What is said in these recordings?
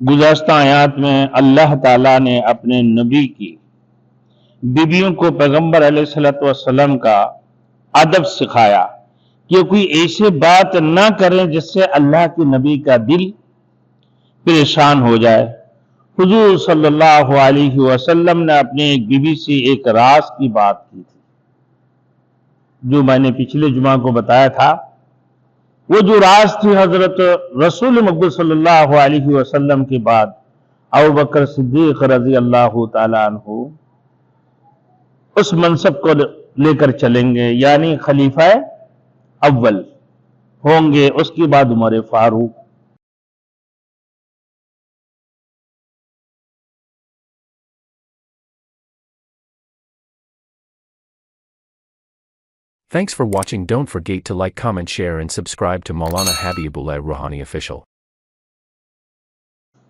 گزشتہ آیات میں اللہ تعالیٰ نے اپنے نبی کی بیویوں کو پیغمبر علیہ الصلوۃ والسلام کا ادب سکھایا کہ کوئی ایسی بات نہ کریں جس سے اللہ کے نبی کا دل پریشان ہو جائے۔ حضور صلی اللہ علیہ وسلم نے اپنے ایک بیوی سے ایک راز کی بات کی تھی، جو میں نے پچھلے جمعہ کو بتایا تھا۔ وہ جو راز تھی، حضرت رسول مقبول صلی اللہ علیہ وسلم کے بعد ابوبکر صدیق رضی اللہ تعالی عنہ اس منصب کو لے کر چلیں گے، یعنی خلیفہ اول ہوں گے، اس کے بعد عمر فاروق۔ Thanks for watching. Don't forget to like, comment, share and subscribe to Maulana Habibullah Rouhani Official.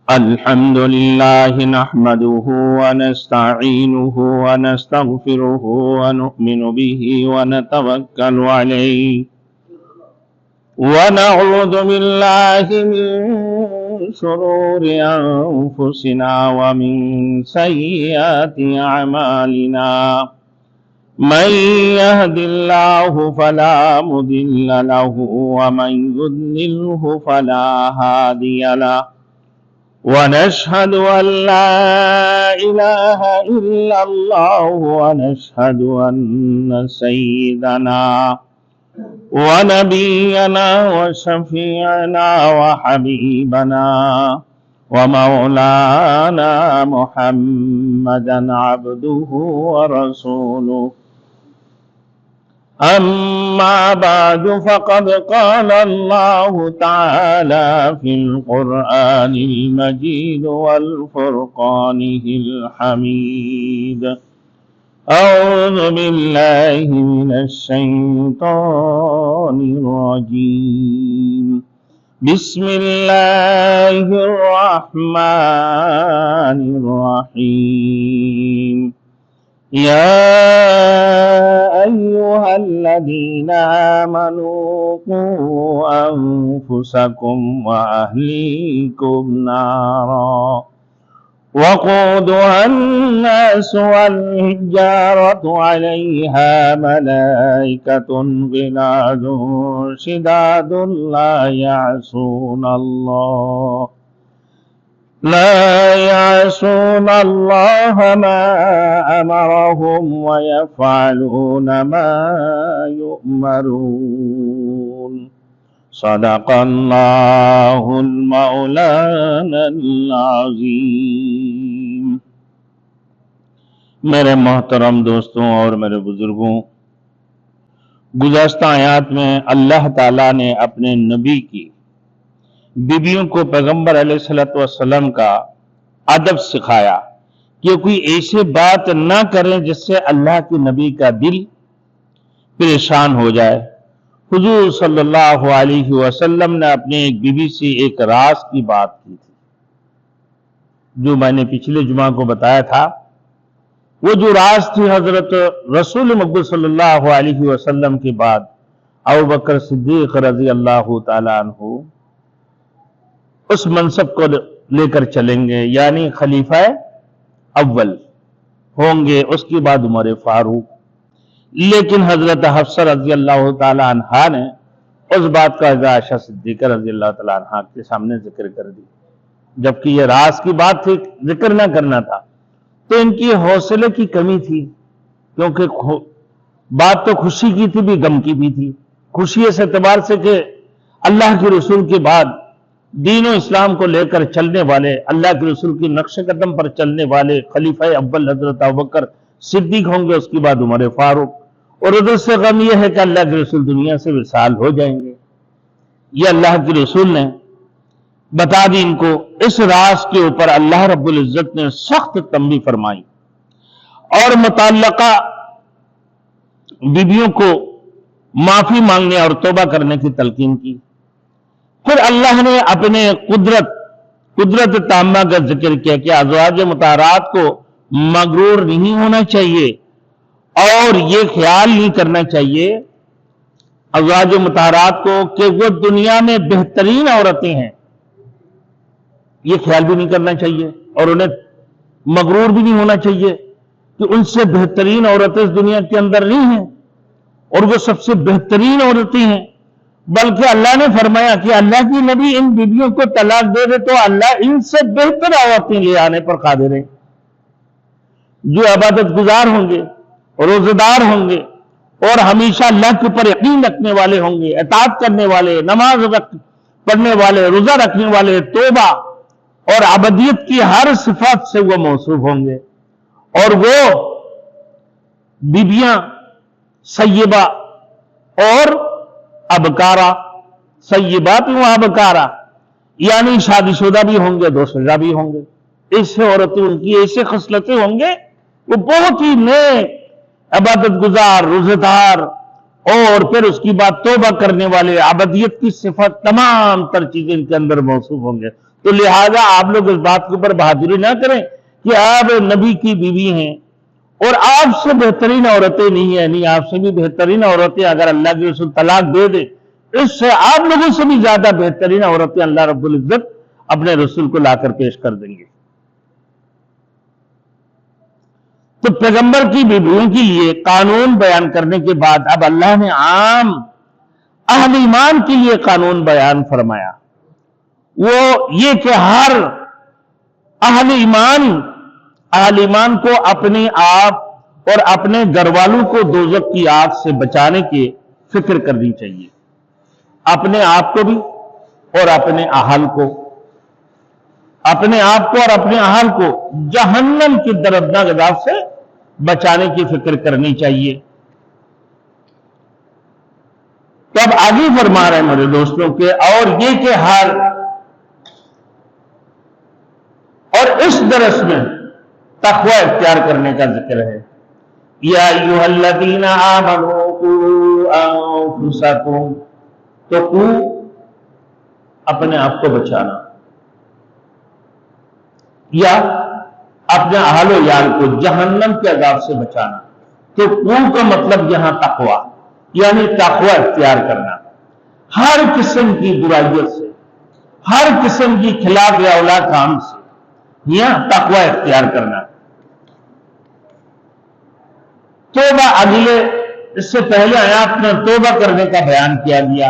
الحمد لله نحمده ونستعينه ونستغفره ونؤمن به ونتوكل عليه ونعوذ بالله من شرور أنفسنا ومن سيئات أعمالنا من يهد الله فلا مضل له ومن يضلله فلا هادي له ونشهد أن لا إله إلا الله ونشهد أن سيدنا ونبينا وشفيعنا وحبيبنا ومولانا محمدا عبده ورسوله أما بعد فقد قال الله تعالى في القرآن المجيد والفرقانه الحميد أعوذ بالله من الشيطان الرجيم بسم الله الرحمن الرحيم يا أيها الذين آمنوا قوا أنفسكم وأهليكم نارا وقودها الناس والحجارة عليها ملائكة غلاظ شداد لا يعصون الله ما أمرهم ويفعلون ما يؤمرون صدق اللہ المولانا العظیم۔ میرے محترم دوستوں اور میرے بزرگوں، گزشتہ آیات میں اللہ تعالیٰ نے اپنے نبی کی بیویوں کو پیغمبر علیہ الصلوۃ والسلام کا ادب سکھایا کہ کوئی ایسی بات نہ کریں جس سے اللہ کے نبی کا دل پریشان ہو جائے۔ حضور صلی اللہ علیہ وسلم نے اپنے ایک بیوی سے ایک راز کی بات کی تھی، جو میں نے پچھلے جمعہ کو بتایا تھا۔ وہ جو راز تھی، حضرت رسول مقبول صلی اللہ علیہ وسلم کے بعد ابوبکر صدیق رضی اللہ تعالی عنہ اس منصب کو لے کر چلیں گے، یعنی خلیفہ اول ہوں گے، اس کے بعد عمر فاروق۔ لیکن حضرت حفصہ رضی اللہ تعالی عنہ نے اس بات کا عائشہ صدیقہ رضی اللہ تعالی عنہ کے سامنے ذکر کر دی، جبکہ یہ راز کی بات تھی، ذکر نہ کرنا تھا۔ تو ان کی حوصلے کی کمی تھی، کیونکہ بات تو خوشی کی تھی بھی، غم کی بھی تھی۔ خوشی اس اعتبار سے کہ اللہ کے رسول کے بعد دین و اسلام کو لے کر چلنے والے، اللہ کے رسول کی نقش قدم پر چلنے والے خلیفہ اول حضرت ابوبکر صدیق ہوں گے، اس کے بعد عمر فاروق۔ اور ادھر سے غم یہ ہے کہ اللہ کے رسول دنیا سے وصال ہو جائیں گے۔ یہ اللہ کے رسول نے بتا دی ان کو۔ اس راز کے اوپر اللہ رب العزت نے سخت تنبیہ فرمائی اور متعلقہ بیویوں کو معافی مانگنے اور توبہ کرنے کی تلقین کی۔ پھر اللہ نے اپنے قدرت تامہ کا ذکر کیا کہ ازواج مطہرات کو مغرور نہیں ہونا چاہیے اور یہ خیال نہیں کرنا چاہیے ازواج مطہرات کو کہ وہ دنیا میں بہترین عورتیں ہیں، یہ خیال بھی نہیں کرنا چاہیے، اور انہیں مغرور بھی نہیں ہونا چاہیے کہ ان سے بہترین عورتیں اس دنیا کے اندر نہیں ہیں اور وہ سب سے بہترین عورتیں ہیں، بلکہ اللہ نے فرمایا کہ اللہ کی نبی ان بیویوں کو طلاق دے دے تو اللہ ان سے بہتر عورتیں لے آنے پر قادر ہیں، جو عبادت گزار ہوں گے، روزہ دار ہوں گے، اور ہمیشہ اللہ کے اوپر یقین رکھنے والے ہوں گے، اطاعت کرنے والے، نماز پڑھنے والے، روزہ رکھنے والے، توبہ اور عبودیت کی ہر صفات سے وہ موصوف ہوں گے، اور وہ بیویاں سیبہ اور ابکارا، سیبات و ابکارا، یعنی شادی شدہ بھی ہوں گے، دو شدہ بھی ہوں گے، ایسے عورتیں ان کی ایسے خصلتیں ہوں گے، وہ بہت ہی نیک، عبادت گزار، روزہ دار، اور پھر اس کی بعد توبہ کرنے والے، عبودیت کی صفت، تمام تر چیزیں ان کے اندر موصوف ہوں گے۔ تو لہذا آپ لوگ اس بات کے اوپر بہادری نہ کریں کہ آپ نبی کی بیوی ہیں اور آپ سے بہترین عورتیں نہیں ہیں، نہیں، آپ سے بھی بہترین عورتیں اگر اللہ کے رسول طلاق دے دے، اس سے آپ لوگوں سے بھی زیادہ بہترین عورتیں اللہ رب العزت اپنے رسول کو لا کر پیش کر دیں گے۔ تو پیغمبر کی بیویوں کے لیے قانون بیان کرنے کے بعد اب اللہ نے عام اہل ایمان کے لیے قانون بیان فرمایا، وہ یہ کہ ہر اہل ایمان کو اپنے آپ اور اپنے گھر والوں کو دوزخ کی آگ سے بچانے کی فکر کرنی چاہیے، اپنے آپ کو بھی اور اپنے اہل کو، اپنے آپ کو اور اپنے اہل کو جہنم کی دردناک عذاب سے بچانے کی فکر کرنی چاہیے۔ تو اب آگے فرما رہے ہیں میرے دوستوں کہ اور یہ کہ اور اس درس میں تقوی اختیار کرنے کا ذکر ہے۔ یا ایھا الذین آمنوا قوا انفسکم، تو قو اپنے آپ کو بچانا، یا اپنے اہل و عیال کو جہنم کے عذاب سے بچانا۔ تو قو کا مطلب یہاں تقوی، یعنی تقوی اختیار کرنا، ہر قسم کی برائیوں سے، ہر قسم کی خلاف اولا کام سے، یہاں تقوی اختیار کرنا۔ توبہ اگلے، اس سے پہلے آیات میں توبہ کرنے کا بیان کیا گیا،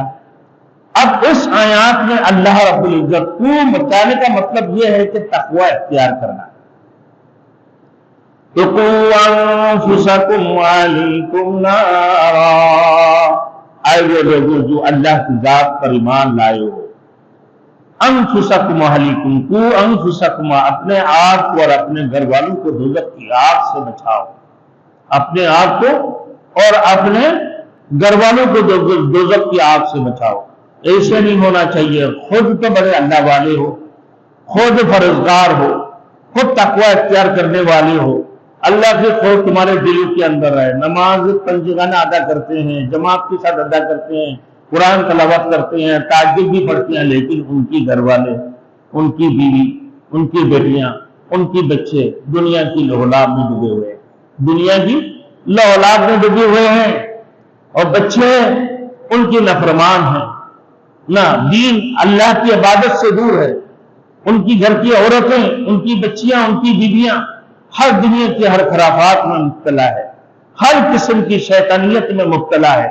اب اس آیات میں اللہ رب العزت کو بچانے کا مطلب یہ ہے کہ تقوی اختیار کرنا۔ قوا انفسکم وعلیکم نارا، اے وہ لوگوں جو اللہ کی ذات پر ایمان لائے ہو، انفسکم وعلیکم، قوا انفسکم، اپنے آپ کو اور اپنے گھر والوں کو دوزخ کی آگ سے بچاؤ، اپنے آپ کو اور اپنے گھر والوں کو دوزخ کی آگ سے بچاؤ۔ ایسے نہیں ہونا چاہیے، خود تو بڑے اللہ والے ہو، خود فرزگار ہو، خود تقوی اختیار کرنے والے ہو، اللہ کے خوف تمہارے دلوں کے اندر ہے، نماز پنجگانہ ادا کرتے ہیں، جماعت کے ساتھ ادا کرتے ہیں، قرآن تلاوت کرتے ہیں، تہجد بھی پڑھتے ہیں، لیکن ان کی گھر والے، ان کی بیوی، ان کی بیٹیاں، ان کی بچے دنیا کی لہولاب میں ڈوبے ہوئے ہیں، دنیا کی لہولاب میں ڈوبے ہوئے ہیں، اور بچے ان کی نافرمان ہیں، نہ دین اللہ کی عبادت سے دور ہے، ان کی گھر کی عورتیں، ان کی بچیاں، ان کی بیویاں ہر دنیا کے ہر خرافات میں مبتلا ہے، ہر قسم کی شیطانیت میں مبتلا ہے،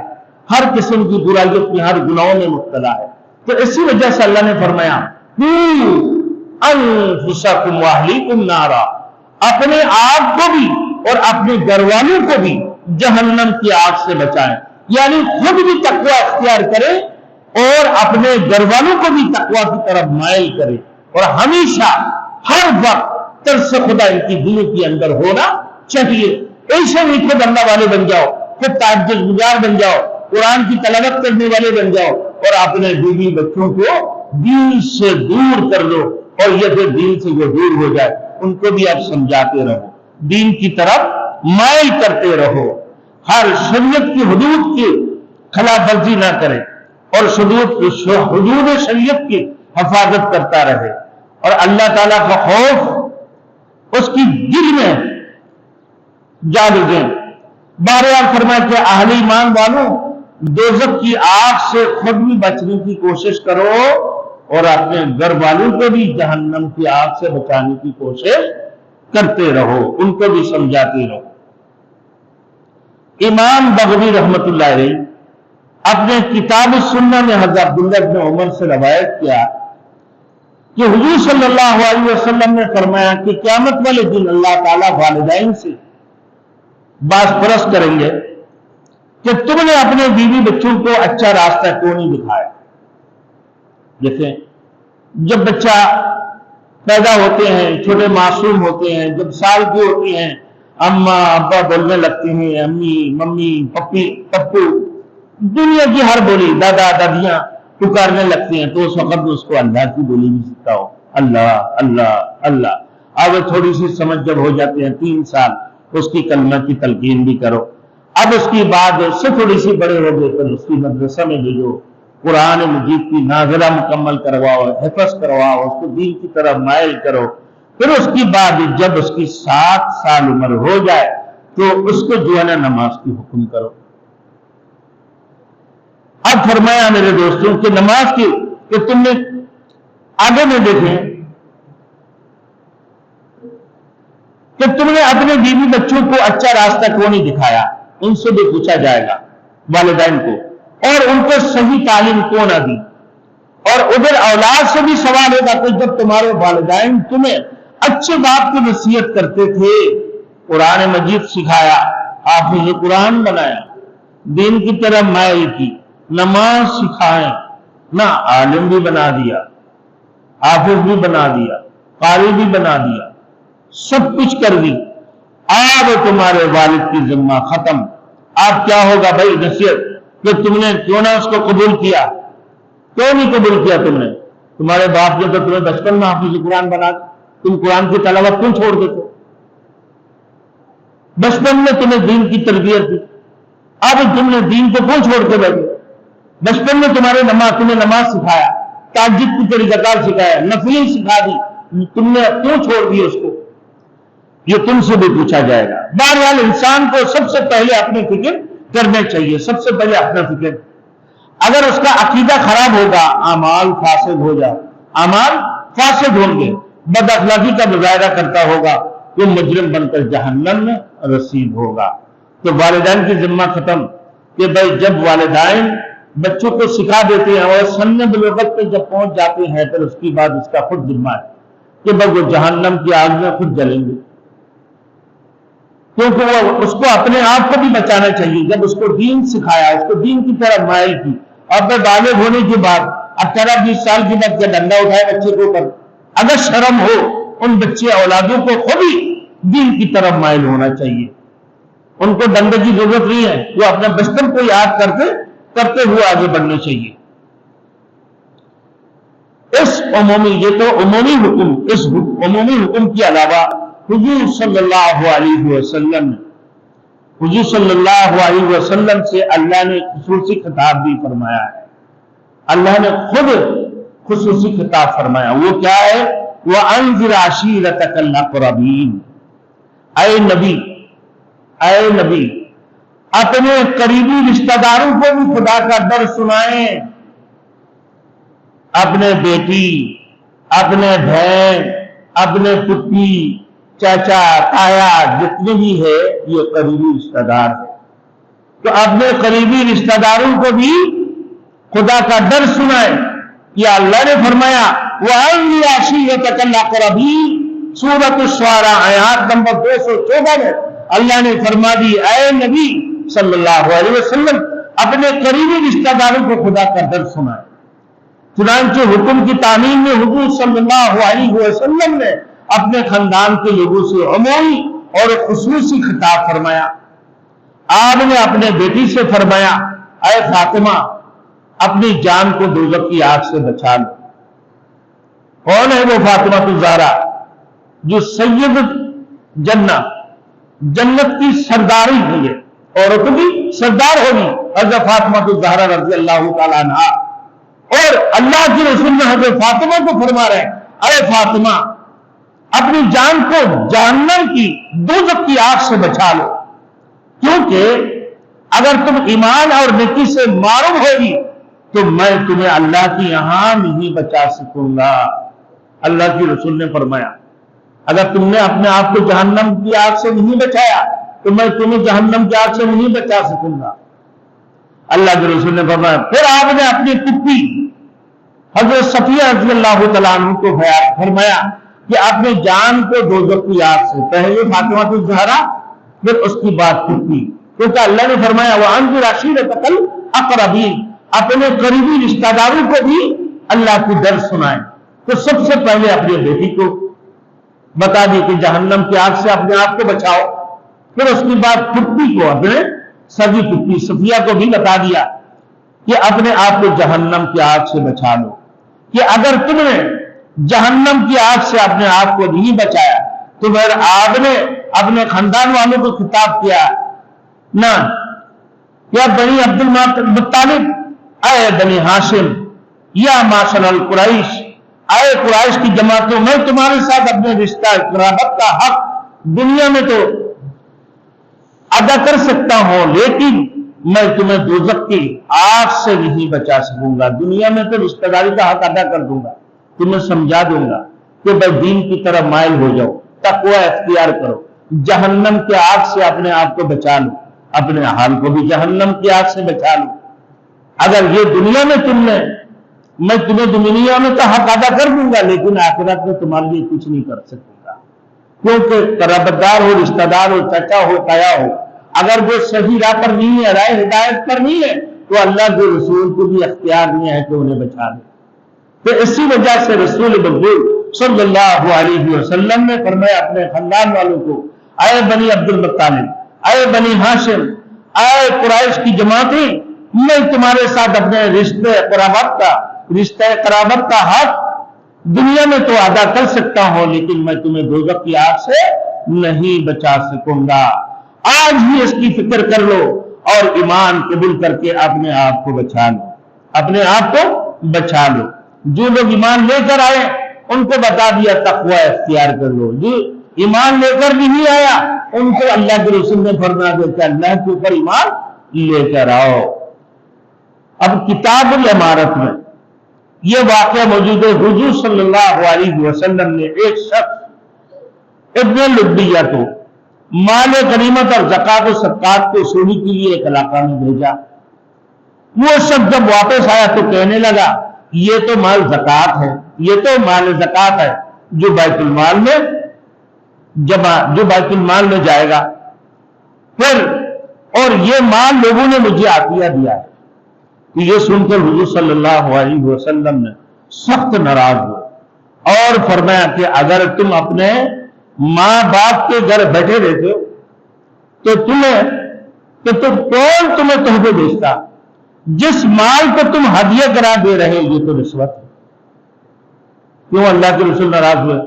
ہر قسم کی برائیوں کی ہر گناہوں میں مبتلا ہے۔ تو اسی وجہ سے اللہ نے فرمایا انفسکم واہلیکم نارا، اپنے آپ کو بھی اور اپنے گھر والوں کو بھی جہنم کی آگ سے بچائیں، یعنی خود بھی تقوی اختیار کریں اور اپنے گھر والوں کو بھی تقوی کی طرف مائل کریں، اور ہمیشہ ہر وقت ترس خدا ان کی دلوں کے اندر ہونا چاہیے۔ ایسے نہیں خود اللہ والے بن جاؤ، خود تہجد گزار بن جاؤ، قرآن کی تلاوت کرنے والے بن جاؤ، اور اپنے بیوی بچوں کو دین سے دور کر دو، اور یہ پھر دین سے وہ دور ہو جائے ان کو بھی آپ سمجھاتے رہو، دین کی طرف مائل کرتے رہو، ہر شریعت کی حدود کی خلاف ورزی نہ کرے، اور حدود شریعت کی حفاظت کرتا رہے، اور اللہ تعالیٰ کا خوف اس کی دل میں جاری دیں۔ بہرحال فرمایا کہ اہل ایمان والوں دوزخ کی آگ سے خود بھی بچنے کی کوشش کرو اور اپنے گھر والوں کو بھی جہنم کی آگ سے بچانے کی کوشش کرتے رہو، ان کو بھی سمجھاتے رہو۔ امام بغوی رحمت اللہ علیہ اپنے کتاب السنہ میں حضرت عبداللہ بن عمر سے روایت کیا کہ حضور صلی اللہ علیہ وسلم نے فرمایا کہ قیامت والے دن اللہ تعالیٰ والدین سے باز پرس کریں گے کہ تم نے اپنے بیوی بچوں کو اچھا راستہ کیوں نہیں دکھایا۔ دیکھیں، جب بچہ پیدا ہوتے ہیں، چھوٹے معصوم ہوتے ہیں، جب سال کے ہوتے ہیں، اماں ابا بولنے لگتے ہیں، امی ممی پپی پپو، دنیا کی ہر بولی، دادا دادیاں پکارنے لگتے ہیں، تو اس وقت اس کو اللہ کی بولی بھی سکھاؤ، اللہ اللہ اللہ۔ اب تھوڑی سی سمجھ جب ہو جاتے ہیں 3 سال، اس کی کلمہ کی تلقین بھی کرو۔ اب اس کی بعد اس سے تھوڑی سی بڑے ہو گئے تو اس کی مدرسہ میں بھیجو، قرآن مجید کی ناظرہ مکمل کرواؤ، حفظ کرواؤ، اس کو دین کی طرف مائل کرو۔ پھر اس کی بعد جب اس کی 7 سال عمر ہو جائے تو اس کو جو ہے نا نماز کی حکم کرو۔ اب فرمایا میرے دوستوں کہ نماز کی کہ تم نے آگے میں دیکھیں کہ تم نے اپنے بیوی بچوں کو اچھا راستہ کیوں نہیں دکھایا، ان سے بھی پوچھا جائے گا والدین کو، اور ان کو صحیح تعلیم کیوں نہ دی۔ اور ادھر اولاد سے بھی سوال ہوگا کہ جب تمہارے والدین تمہیں اچھے بات کی نصیحت کرتے تھے، قرآن مجید سکھایا، حافظ قرآن بنایا، دین کی طرف مائل کی، نماز سکھائیں، نہ عالم بھی بنا دیا، حافظ بھی بنا دیا، قاری بھی بنا دیا، سب کچھ کر دی، اب تمہارے والد کی ذمہ ختم۔ اب کیا ہوگا بھائی نصیحت کہ تم نے کیوں نہ اس کو قبول کیا، کیوں نہیں قبول کیا تم نے؟ تمہارے باپ نے تو تمہیں بچپن میں حافظ قرآن بنا، تم قرآن کی تلاوت کیوں چھوڑ دیتے؟ بچپن میں تمہیں دین کی تربیت دی، اب تم نے دین کو کیوں چھوڑ کے بیٹھے؟ بچپن میں تمہیں نماز سکھایا، تہجد کی طریقہ کار سکھایا، نفلیں سکھا دی، تم نے کیوں چھوڑ دی اس کو؟ یہ تم سے بھی پوچھا جائے گا۔ بہرحال انسان کو سب سے پہلے اپنی فکر کرنا چاہیے، سب سے پہلے اپنا فکر۔ اگر اس کا عقیدہ خراب ہوگا، اعمال فاسد ہو جائے، اعمال فاسد ہوں گے، بد اخلاقی کا مظاہرہ کرتا ہوگا، وہ مجرم بن کر جہنم میں رسید ہوگا۔ تو والدین کی ذمہ ختم کہ بھائی جب والدین بچوں کو سکھا دیتے ہیں اور سن بلوغت پہ جب پہنچ جاتے ہیں پھر اس کی بعد اس کا خود ذمہ ہے کہ بھائی وہ جہنم کی آگ میں خود جلیں گے، کیونکہ وہ اس کو اپنے آپ کو بھی بچانا چاہیے۔ جب اس کو دین سکھایا، اس کو دین کی طرف مائل کی، اب بالغ ہونے کے بعد 18-20 سال کی بعد جب ڈنڈا اٹھائے بچے کے اوپر، اگر شرم ہو ان بچے اولادوں کو خود ہی دین کی طرف مائل ہونا چاہیے، ان کو ڈنڈے کی ضرورت نہیں ہے، وہ اپنے بچپن کو یاد کرتے ہوئے آگے بڑھنا چاہیے۔ یہ تو عمومی حکم، اس عمومی حکم کے علاوہ حضور صلی اللہ علیہ وسلم سے اللہ نے خصوصی خطاب بھی فرمایا ہے، اللہ نے خود خصوصی خطاب فرمایا، وہ کیا ہے؟ وَأَنذِرْ عَشِيرَتَكَ الْأَقْرَبِينَ، اے نبی اپنے قریبی رشتہ داروں کو بھی خدا کا ڈر سنائیں، اپنے بیٹی، اپنے بہن، اپنے پھپھی، چاچا، تایا، جتنے بھی ہے یہ قریبی رشتہ دار ہے، تو اپنے قریبی رشتہ داروں کو بھی خدا کا ڈر سنائیں۔ یا اللہ نے فرمایا وَأَنذِرْ عَشِيرَتَكَ الْأَقْرَبِينَ، سورۃ الشعراء آیات نمبر 214 میں اللہ نے فرما دی اے نبی صلی اللہ علیہ وسلم اپنے قریبی رشتہ داروں کو خدا کا ڈر سنائیں۔ چنانچہ حکم کی تعمیل میں حضور صلی اللہ علیہ وسلم نے اپنے خاندان کے لوگوں سے عمومی اور خصوصی خطاب فرمایا۔ آپ نے اپنے بیٹی سے فرمایا اے فاطمہ اپنی جان کو دوزخ کی آگ سے بچا لو۔ کون ہے وہ فاطمہ الزہرا؟ جو سید جنت کی سرداری ہوئی ہے، عورتوں کی سردار ہوگی حضرت فاطمہ الزہرا رضی اللہ تعالیٰ عنہا، اور اللہ کی رسول نے حضرت فاطمہ کو فرما رہے ہیں اے فاطمہ اپنی جان کو جہنم کی دوزخ کی آگ سے بچا لو، کیونکہ اگر تم ایمان اور نیکی سے معروف ہوگی تو میں تمہیں اللہ کی یہاں نہیں بچا سکوں گا۔ اللہ کی رسول نے فرمایا اگر تم نے اپنے آپ کو جہنم کی آگ سے نہیں بچایا تو میں تمہیں جہنم کی آگ سے نہیں بچا سکوں گا۔ اللہ کے رسول نے فرمایا، پھر آپ نے اپنی پپی حضرت صفیہ رضی اللہ تعالیٰ عنہ کو فرمایا کہ اپنے جان کو دوزخ کی آگ سے، پہلے فاطمہ الزہرا پھر اس کی بعد پپی، کیونکہ اللہ نے فرمایا وَأَنذِرْ عَشِيرَتَكَ الْأَقْرَبِينَ، اپنے قریبی رشتہ داروں کو بھی اللہ کی ڈر سنائیں۔ تو سب سے پہلے اپنی بیٹی کو بتا دی کہ جہنم کی آگ سے اپنے آپ کو بچاؤ، پھر اس کے بعد پپی کو، اپنے سگی پپی صفیہ کو بھی بتا دیا کہ اپنے آپ کو جہنم کی آگ سے بچا لو، کہ اگر تم نے جہنم کی آگ سے اپنے آپ کو نہیں بچایا تو پھر آپ نے اپنے خاندان والوں کو خطاب کیا نہ یا بنی عبد المطلب، اے بنی ہاشم، یا معاشر القریش، اے قریش کی جماعتوں، میں تمہارے ساتھ اپنے رشتہ قرابت کا حق دنیا میں تو ادا کر سکتا ہوں، لیکن میں تمہیں دوزخ کی آگ سے نہیں بچا سکوں گا۔ دنیا میں تو رشتہ داری کا حق ادا کر دوں گا، تمہیں سمجھا دوں گا کہ بھائی دین کی طرف مائل ہو جاؤ، تقوی اختیار کرو، جہنم کی آگ سے اپنے آپ کو بچا لو، اپنے حال کو بھی جہنم کی آگ سے بچا لو۔ اگر یہ دنیا میں تم نے، میں تمہیں دنیا میں تو حق ادا کر دوں گا، لیکن آخرت میں تمہارے لیے کچھ نہیں کر سکوں گا، کیونکہ قرابت دار ہو، رشتہ دار ہو، چچا ہو، تایا ہو، اگر وہ صحیح راہ پر نہیں ہے، راہ ہدایت پر نہیں ہے، تو اللہ کے رسول کو بھی اختیار نہیں ہے کہ انہیں بچا دے۔ تو اسی وجہ سے رسول مقبول صلی اللہ علیہ وسلم نے فرمایا اپنے خاندان والوں کو، اے بنی عبد المطلب، اے بنی ہاشم، اے قریش کی جماعتیں، میں تمہارے ساتھ اپنے رشتہ قرابت کا حق دنیا میں تو ادا کر سکتا ہوں، لیکن میں تمہیں دوزخ کی آگ سے نہیں بچا سکوں گا۔ آج ہی اس کی فکر کر لو اور ایمان قبول کر کے اپنے آپ کو بچا لو، اپنے آپ کو بچا لو۔ جو لوگ ایمان لے کر آئے ان کو بتا دیا تقوی اختیار کر لو، جو ایمان لے کر نہیں آیا ان کو اللہ کے رسول نے فرما دیا کہ اللہ کے اوپر ایمان لے کر آؤ۔ اب کتاب الامارت میں یہ واقعہ موجود ہے۔ حضور صلی اللہ علیہ وسلم نے ایک شخص ابن لبیہ کو مال غنیمت اور زکات و صدقات کو وصولی کے لیے ایک علاقہ میں بھیجا۔ وہ شخص جب واپس آیا تو کہنے لگا یہ تو مال زکات ہے، یہ تو مال زکات ہے جو بیت المال میں جائے گا، پھر اور یہ مال لوگوں نے مجھے عطیہ دیا ہے۔ تو یہ سن کر حضور صلی اللہ علیہ وسلم نے سخت ناراض ہوئے اور فرمایا کہ اگر تم اپنے ماں باپ کے گھر بیٹھے رہتے تو کون تمہیں تحفے بیچتا؟ جس مال کو تم ہدیہ کرا دے رہے یہ تو رشوت ہے۔ کیوں اللہ کے رسول ناراض ہوئے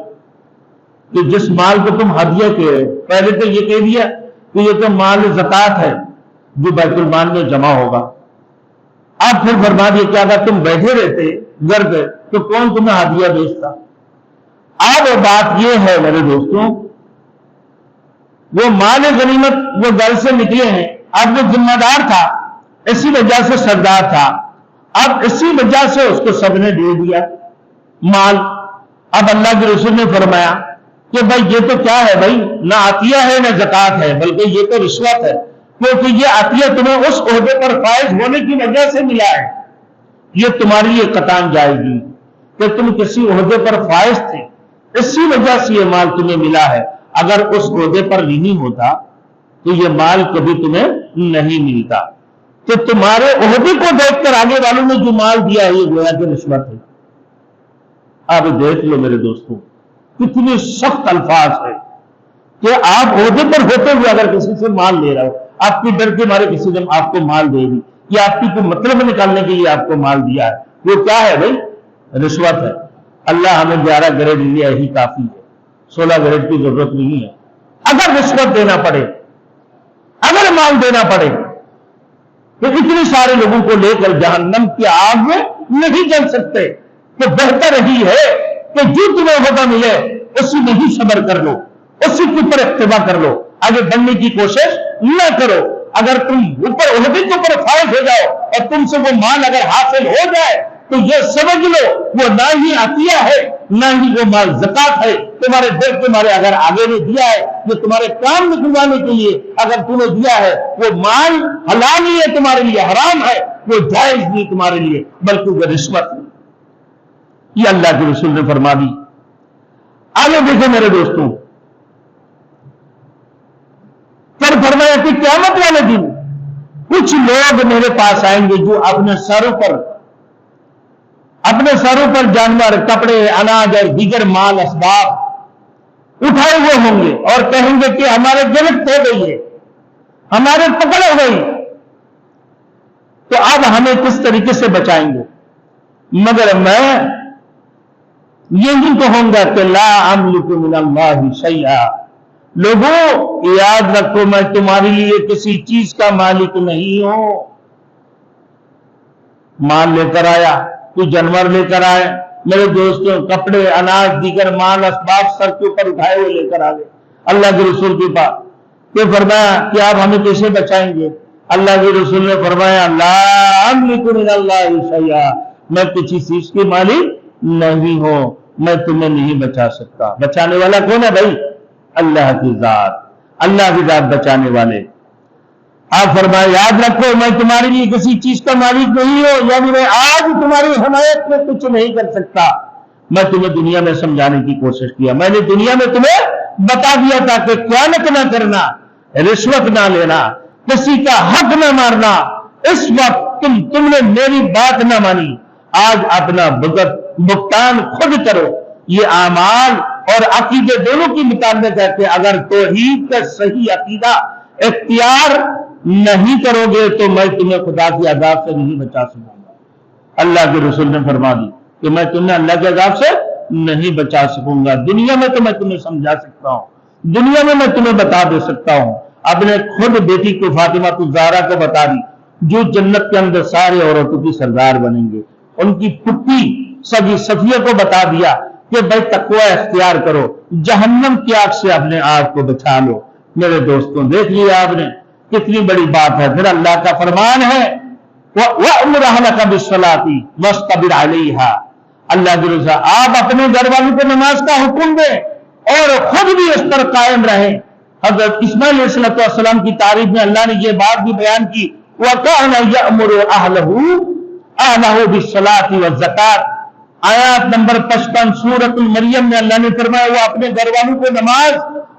کہ جس مال کو تم ہدیہ کے، پہلے تو یہ کہہ دیا کہ یہ تو مال زکات ہے جو بیت المال میں جمع ہوگا، اب پھر فرما دیا کہ اگر تم بیٹھے رہتے گھر پہ تو کون تمہیں ہدیہ بیچتا؟ اب بات یہ ہے میرے دوستوں، وہ مال غنیمت وہ گھر سے نکلے ہیں، اب وہ ذمہ دار تھا، اسی وجہ سے سردار تھا، اب اسی وجہ سے اس کو سب نے دے دیا مال۔ اب اللہ کے رسول نے فرمایا کہ بھائی یہ تو کیا ہے بھائی، نہ عطیہ ہے نہ زکات ہے، بلکہ یہ تو رشوت ہے، کیونکہ یہ عطیہ تمہیں اس عہدے پر فائز ہونے کی وجہ سے ملا ہے، یہ تمہارے لیے قطعاً جائے گی کہ تم کسی عہدے پر فائز تھے، اسی وجہ سے یہ مال تمہیں ملا ہے، اگر اس عہدے پر نہیں ہوتا تو یہ مال کبھی تمہیں نہیں ملتا۔ تو تمہارے عہدے کو دیکھ کر آگے والوں نے جو مال دیا ہے یہ گویا کہ رشوت ہے۔ اب دیکھ لو میرے دوستوں کتنے سخت الفاظ ہے کہ آپ عہدے پر ہوتے ہوئے اگر کسی سے مال لے رہا ہو، آپ کی ڈر کے مارے کسی نے آپ کو مال دے دی یا آپ کی کوئی مطلب نکالنے کے لیے آپ کو مال دیا ہے، وہ کیا ہے بھائی؟ رشوت ہے۔ اللہ ہمیں 11 گریڈ دیا یہی کافی ہے، 16 گریڈ کی ضرورت نہیں ہے۔ اگر رشوت دینا پڑے، اگر مال دینا پڑے تو اتنے سارے لوگوں کو لے کر جہنم کی آگ میں نہیں جل سکتے، تو بہتر ہی ہے کہ جو تمہیں عہدہ ملے اسی میں ہی صبر کر لو، اسی کے اوپر اقتدا کر لو، آگے بڑھنے کی کوشش نہ کرو۔ اگر تم اوپر عہدے کے اوپر فائز ہو جاؤ اور تم سے وہ مال اگر حاصل ہو جائے تو یہ سمجھ لو وہ نہ ہی عطیہ ہے نہ ہی وہ مال زکات ہے، تمہارے دل تمہارے اگر آگے نے دیا ہے جو تمہارے کام نکلوانے کے لیے اگر تم نے دیا ہے، وہ مال حلال نہیں ہے تمہارے لیے، حرام ہے، وہ جائز نہیں تمہارے لیے، بلکہ وہ رشوت ہے۔ یہ اللہ کے رسول نے فرما دی۔ آگے دیکھیں میرے دوستوں، پھر فرمایا کہ قیامت والے دن کچھ لوگ میرے پاس آئیں گے جو اپنے سروں پر جانور، کپڑے، اناج اور دیگر مال اسباب اٹھائے ہوئے ہوں گے اور کہیں گے کہ ہمارے گرفت ہو گئی ہے، ہمارے پکڑ ہو گئی، تو اب ہمیں کس طریقے سے بچائیں گے؟ مگر میں یہی کہوں گا کہ لا املک من اللہ شیئا، لوگوں یاد رکھو میں تمہارے لیے کسی چیز کا مالک نہیں ہوں۔ مال لے کر آیا، کوئی جانور لے کر آئے، میرے دوستوں کپڑے، اناج، دیگر مال اسباب سر کے اوپر اٹھائے ہوئے لے کر آ گئے اللہ کے رسول کے پاس، تو فرمایا کہ آپ ہمیں کیسے بچائیں گے؟ اللہ کے رسول نے فرمایا لا املک من اللہ شیئا، میں کسی چیز کی مالک نہیں ہوں، میں تمہیں نہیں بچا سکتا۔ بچانے والا کون ہے بھائی؟ اللہ کی ذات، اللہ کی ذات بچانے والے۔ آپ فرمائے یاد رکھو میں تمہارے لیے کسی چیز کا مالک نہیں ہوں، یعنی میں آج تمہاری حمایت میں کچھ نہیں کر سکتا۔ میں تمہیں دنیا میں سمجھانے کی کوشش کیا، میں نے دنیا میں تمہیں بتا دیا تھا کہ خیانت نہ کرنا، رشوت نہ لینا، کسی کا حق نہ مارنا۔ اس وقت تم نے میری بات نہ مانی، آج اپنا بھگتان خود کرو۔ یہ اعمال اور عقیدے دونوں کی مطابقت ہے کہ اگر توحید کا صحیح عقیدہ اختیار نہیں کرو گے تو میں تمہیں خدا کی عذاب سے نہیں بچا سکوں گا۔ اللہ کے رسول نے فرما دی کہ میں تمہیں اللہ کے عذاب سے نہیں بچا سکوں گا۔ دنیا میں تو میں تمہیں سمجھا سکتا ہوں، دنیا میں تمہیں بتا دے سکتا ہوں۔ اپنے خود بیٹی کو فاطمہ الزہرا کو بتا دی جو جنت کے اندر سارے عورتوں کی سردار بنیں گے۔ ان کی پھپھی سگی صفیہ کو بتا دیا کہ بھائی تقوی اختیار کرو، جہنم کی آگ سے اپنے آپ کو بچا لو۔ میرے دوستوں دیکھ لیا آپ نے کتنی بڑی بات ہے۔ پھر اللہ کا فرمان ہے وَأْمُرْ أَهْلَكَ بِالصَّلَاةِ وَاصْطَبِرْ عَلَيْهَا، اللہ کے رضا آپ اپنے گھر والوں کو نماز کا حکم دیں اور خود بھی اس پر قائم رہیں۔ حضرت اسماعیل علیہ السلام کی تعریف میں اللہ نے یہ بات بھی بیان کی وَكَانَ يَأْمُرُ أَهْلَهُ بِالصَّلَاةِ وَالزَّكَاةِ، آیات نمبر 55 سورۃ المریم میں اللہ نے فرمایا وہ اپنے گھر والوں کو نماز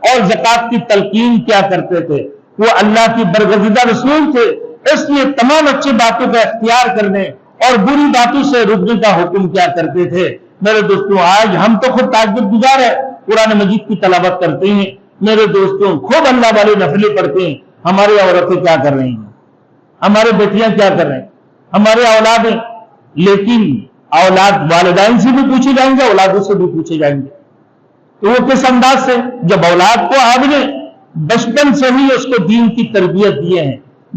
اور زکات کی تلقین کیا کرتے تھے۔ وہ اللہ کی برگزیدہ رسول تھے، اس لیے تمام اچھی باتوں کا اختیار کرنے اور بری باتوں سے رکنے کا حکم کیا کرتے تھے۔ میرے دوستوں آج ہم تو خود تہجد گزار ہے، قرآن مجید کی تلاوت کرتے ہیں، میرے دوستوں خوب اللہ والے نفلیں پڑھتے ہیں، ہماری عورتیں کیا کر رہی ہیں، ہمارے بیٹیاں کیا کر رہے ہیں، ہمارے اولادیں، لیکن اولاد والدین سے بھی پوچھے جائیں گے، اولادوں سے بھی پوچھے جائیں گے، تو وہ کس انداز سے؟ جب اولاد کو آپ نے بچپن سے ہی اس کو دین کی تربیت دیے ہیں،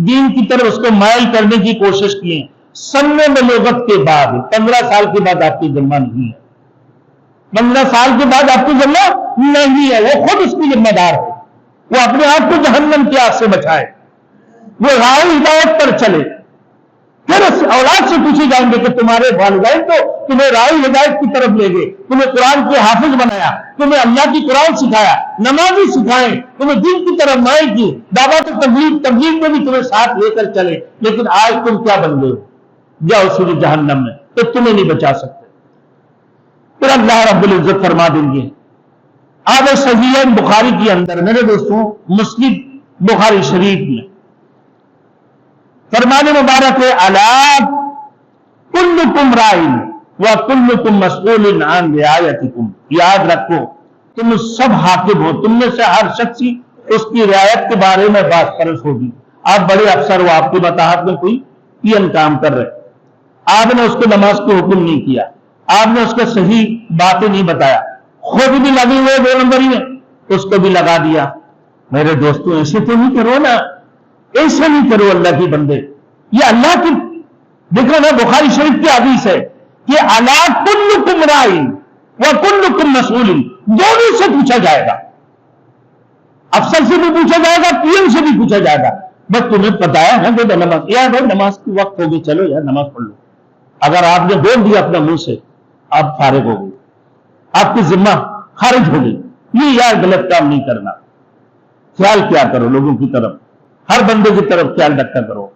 دین کی طرف اس کو مائل کرنے کی کوشش کی ہے، سننے بلوغت کے بعد 15 سال کے بعد آپ کی ذمہ نہیں ہے، 15 سال کے بعد آپ کی ذمہ نہیں ہے، وہ خود اس کی ذمہ دار ہے، وہ اپنے آپ کو جہنم کی آگ سے بچائے، وہ راہ ہدایت پر چلے۔ پھر اس اولاد سے پوچھے جائیں گے کہ تمہارے والدین تو تمہیں راہ ہدایت کی طرف لے گئے، تمہیں قرآن کے حافظ بنایا، تمہیں اللہ کی قرآن سکھایا، نمازی سکھائیں، تمہیں دین کی طرف مائل کی، دعوت تبلیغ میں بھی تمہیں ساتھ لے کر چلے، لیکن آج تم کیا بن گئے ہو؟ جاؤ سورہ جہنم میں، تو تمہیں نہیں بچا سکتے۔ پھر اللہ رب العزت فرما دیں گے آپ صحیح بخاری کے اندر، میرے دوستوں مسلم بخاری شریف میں فرمان مبارک ہے الا کلکم راعٍ وکلکم مسئول عن رعایتکم، یاد رکھو تم سب حاکم ہو، تم میں سے ہر شخص اس کی رعایت کے بارے میں باز پرس ہوگی۔ آپ بڑے افسر ہو، آپ کے متحد میں کوئی پین کام کر رہے، آپ نے اس کو نماز کو حکم نہیں کیا، آپ نے اس کو صحیح باتیں نہیں بتایا، خود بھی لگے ہوئے 2 نمبری میں اس کو بھی لگا دیا۔ میرے دوستوں ایسے تو نہیں کرو نا، ایسا نہیں کرو اللہ کی بندے۔ یہ اللہ کی دیکھو نا بخاری شریف کی حدیث ہے کہ الا کلکم راعٍ وکلکم مسئول، دونوں سے پوچھا جائے گا، افسر سے بھی پوچھا جائے گا، پی ایم سے بھی پوچھا جائے گا، بس تمہیں پتا ہے نا کہ نماز یار بھائی نماز کی وقت ہوگی چلو یار نماز پڑھ لو. اگر آپ نے بول دیا اپنے منہ سے آپ فارغ ہو گئے, آپ کی ذمہ خارج ہو گئی. یہ یار غلط کام نہیں کرنا. خیال کیا کرو لوگوں کی طرف, ہر بندے کی طرف خیال رکھا کرو,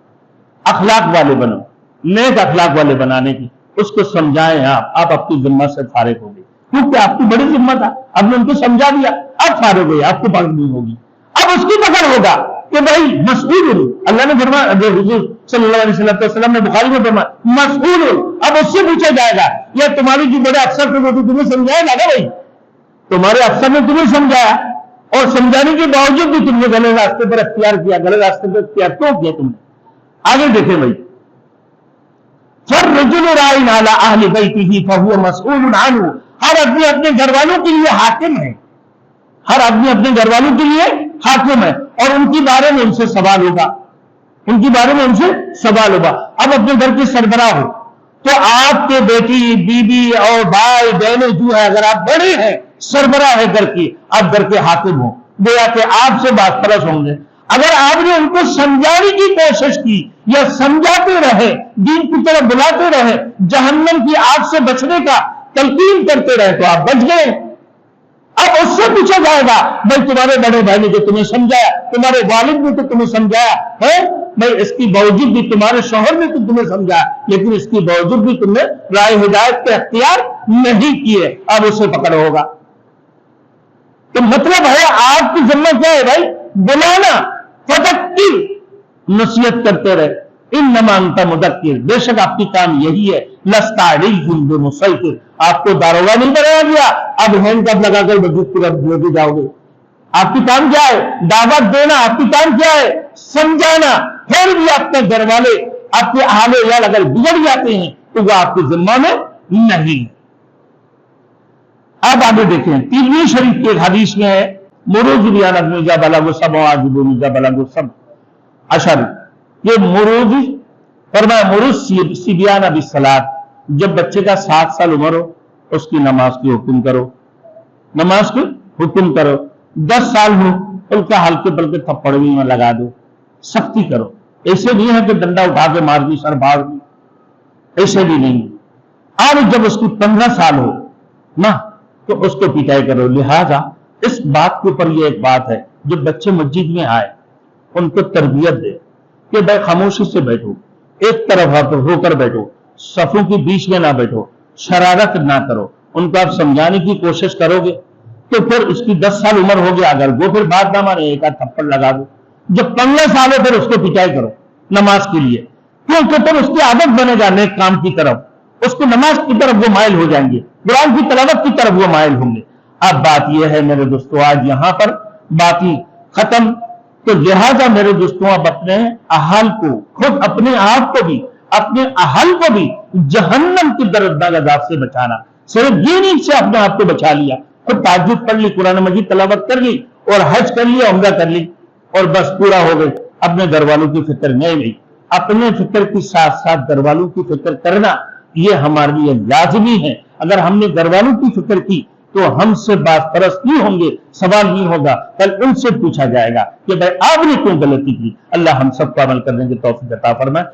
اخلاق والے بنو, نیک اخلاق والے بنانے کی اس کو سمجھائیں. آپ اپنی ذمہ سے فارغ ہو گئے کیونکہ آپ کی بڑی ذمہ تھا, آپ نے ان کو سمجھا دیا, آپ فارغ ہوئے, آپ کو پکڑ نہیں ہوگی. اب اس کی پکڑ ہوگا کہ بھائی مسئول ہو. اللہ نے فرمایا, حضور صلی اللہ علیہ وسلم نے بخاری میں فرمایا مسئول ہو. اب اس سے پوچھا جائے گا یا تمہاری جو بڑے افسر تھے وہ تمہیں سمجھایا نا بھائی, تمہارے افسر نے تمہیں سمجھایا اور سمجھانے کے باوجود بھی تم نے غلط راستے پر اختیار کیا, غلط راستے پر اختیار کیوں کیا تم نے؟ آگے دیکھیں بھائی, فَالرَّجُلُ رَاعٍ عَلَىٰ أَهْلِ بَيْتِهِ فَهُوَ مَسْئُولٌ عَنْهُ. ہر آدمی اپنے گھر والوں کے لیے حاکم ہے, ہر آدمی اپنے گھر والوں کے لیے حاکم ہے اور ان کے بارے میں ان سے سوال ہوگا, ان کے بارے میں ان سے سوال ہوگا. اب اپنے گھر کے سربراہ ہو تو آپ کے بیٹی بیوی اور بھائی بہنیں جو ہے, اگر آپ بڑے ہیں سربراہ ہے گھر کی, آپ گھر کے حاکم ہو, گویا کہ آپ سے بات پرس ہوں گے. اگر آپ نے ان کو سمجھانے کی کوشش کی یا سمجھاتے رہے, دین کی طرف بلاتے رہے, جہنم کی آگ سے بچنے کا تلقین کرتے رہے تو آپ بچ گئے. اب اس سے پوچھا جائے گا بھائی تمہارے بڑے بھائی نے تو تمہیں سمجھایا, تمہارے والد نے تو تمہیں سمجھایا ہے بھائی, اس کی باوجود بھی تمہارے شوہر نے تو تمہیں سمجھایا لیکن اس کی باوجود بھی تم نے رائے ہدایت کے اختیار نہیں کیے. اب اسے پکڑ ہوگا. تو مطلب ہے آپ کی ذمہ کیا ہے بھائی؟ بلانا, فذکر, نصیحت کرتے رہے. انما انت مذکر, بے شک آپ کی کام یہی ہے. لست علیہم بمسیطر, آپ کو داروغہ نہیں بنایا گیا اب ہینڈ کپ لگا کر مسجد کی طرف لے جاؤ گے. آپ کی کام کیا ہے؟ دعوت دینا. آپ کی کام کیا ہے؟ سمجھانا. پھر بھی آپ کے گھر والے آپ کے اہل عیال اگر بگڑ جاتے ہیں تو وہ آپ کے ذمہ میں نہیں. اب آگے دیکھیں, ترمذی شریف کی ایک حدیث میں ہے مروج بیان اذا بلغ سبع واجب اذا بلغ سبع عشر. یہ مروج فرمایا مروج سبیان بالصلاۃ, جب بچے کا 7 سال عمر ہو اس کی نماز کی حکم کرو, نماز کی حکم کرو. 10 سال ہو ان کا ہلکے پلکے تھپڑ بھی میں لگا دو, سختی کرو. ایسے نہیں ہے کہ ڈنڈا اٹھا کے مار دی, سر پھاڑ دی, ایسے بھی نہیں. اور جب اس کی 15 سال ہو نا تو اس کو پٹائی کرو. لہذا اس بات کے اوپر یہ ایک بات ہے, جب بچے مسجد میں آئے ان کو تربیت دے کہ بھائی خاموشی سے بیٹھو, ایک طرف ہو کر بیٹھو, صفوں کے بیچ میں نہ بیٹھو, شرارت نہ کرو. ان کو آپ سمجھانے کی کوشش کرو گے تو پھر اس کی 10 سال عمر ہو گیا, اگر وہ پھر بات نہ مانے ایک آدھ تھپڑ لگا دو. جب 15 سال ہو پھر اس کو پٹائی کرو نماز کے لیے, کیونکہ پھر اس کی عادت بنے گا نیک کام کی طرف, اس کو نماز کی طرف وہ مائل ہو جائیں گے, قرآن کی تلاوت کی طرف وہ مائل ہوں گے. اب بات یہ ہے میرے دوستو, آج یہاں پر بات ہی ختم. تو لہذا میرے دوستوں اب اپنے اہل کو, خود اپنے آپ کو بھی, اپنے اہل کو بھی جہنم کی دردناک عذاب سے بچانا. صرف یہ نہیں سے اپنے آپ کو بچا لیا, خود تہجد پڑھ لی, قرآن مجید تلاوت کر لی اور حج کر لیا, عمرہ کر لی اور بس پورا ہو گئی. اپنے گھر والوں کی فکر نہیں, اپنے فکر کے ساتھ ساتھ گھر والوں کی فکر کرنا یہ ہمارے لیے لازمی ہے. اگر ہم نے گھر والوں کی فکر کی تو ہم سے بات پرست نہیں ہوں گے, سوال نہیں ہوگا, کل ان سے پوچھا جائے گا کہ بھائی آپ نے کیوں غلطی کی. اللہ ہم سب کو عمل کرنے کی توفیق عطا فرمائے.